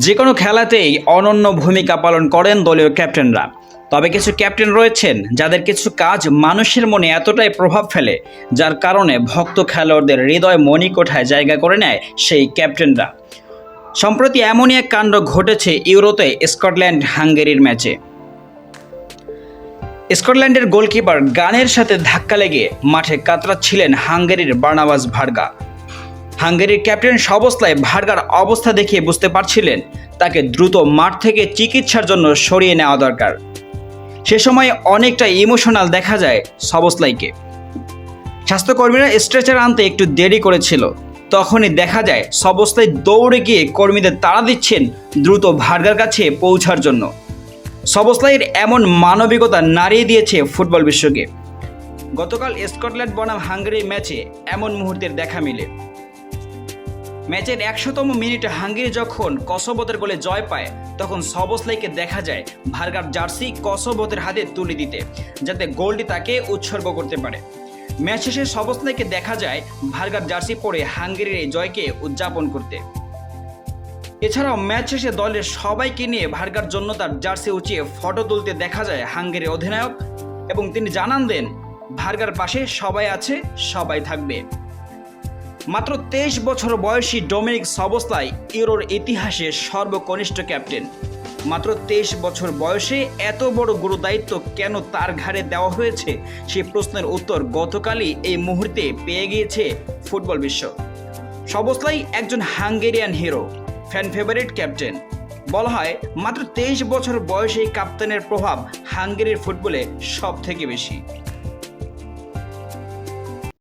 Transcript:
যে কোনো খেলাতেই অনন্য ভূমিকা পালন করেন দলীয় ক্যাপ্টেনরা। তবে কিছু ক্যাপ্টেন রয়েছেন যাদের কিছু কাজ মানুষের মনে এতটাই প্রভাব ফেলে, যার কারণে ভক্ত খেলোয়াড়দের হৃদয় মণিকোঠায় জায়গা করে নেয় সেই ক্যাপ্টেনরা। সম্প্রতি এমনই এক কাণ্ড ঘটেছে ইউরোতে স্কটল্যান্ড হাঙ্গেরির ম্যাচে। স্কটল্যান্ডের গোলকিপার গানের সাথে ধাক্কা লেগে মাঠে কাতরাচ্ছিলেন হাঙ্গেরির বার্নাবাস ভার্গা। হাঙ্গেরির ক্যাপ্টেন সবস্থায় ভার্গার অবস্থা দেখে বুঝতে পারছিলেন তাকে দ্রুত মাঠ থেকে চিকিৎসার জন্য সরিয়ে নেওয়া দরকার। সে সময় অনেকটা ইমোশনাল দেখা যায় সবস্লাইকে। স্বাস্থ্যকর্মীরা স্ট্রেচার আনতে একটু দেরি করেছিল। তখনই দেখা যায় সবস্লাই দৌড়ে গিয়ে কর্মীদের তাড়া দিচ্ছেন দ্রুত ভার্গার কাছে পৌঁছার জন্য। সবস্লাইয়ের এমন মানবিকতা নাড়িয়ে দিয়েছে ফুটবল বিশ্বকে। গতকাল স্কটল্যান্ড বনাম হাঙ্গেরি ম্যাচে এমন মুহূর্তের দেখা মিলে। ম্যাচের ১০০তম মিনিটে হাঙ্গেরি যখন কসোভোদের গোলে জয় পায়, তখন সবস্লাইকে দেখা যায় ভার্গার জার্সি কসোভোদের হাতে তুলে দিতে, যাতে গোলটি তাকে উৎসর্গ করতে পারে। ম্যাচ শেষে সবস্লাইকে দেখা যায় ভার্গার জার্সি পরে হাঙ্গেরির এই জয়কে উদযাপন করতে। এছাড়াও ম্যাচ শেষে দলের সবাইকে নিয়ে ভার্গার জন্য তার জার্সি উঁচিয়ে ফটো তুলতে দেখা যায় হাঙ্গেরির অধিনায়ক, এবং তিনি জানান দেন ভার্গার পাশে সবাই আছে, সবাই থাকবে। মাত্র 23 বছর বয়সী ডমিনিক সবস্লাই ইউরোর ইতিহাসে সর্বকনিষ্ঠ ক্যাপ্টেন। মাত্র 23 বছর বয়সে এত বড় গুরুদায়িত্ব কেন তার ঘাড়ে দেওয়া হয়েছে, সেই প্রশ্নের উত্তর গতকালই এই মুহূর্তে পেয়ে গিয়েছে ফুটবল বিশ্ব। সবস্লাই একজন Hungarian hero, fan favourite captain. বলা হয় মাত্র 23 বছর বয়সে এই ক্যাপ্টেনের প্রভাব হাঙ্গেরির ফুটবলে সব থেকে বেশি।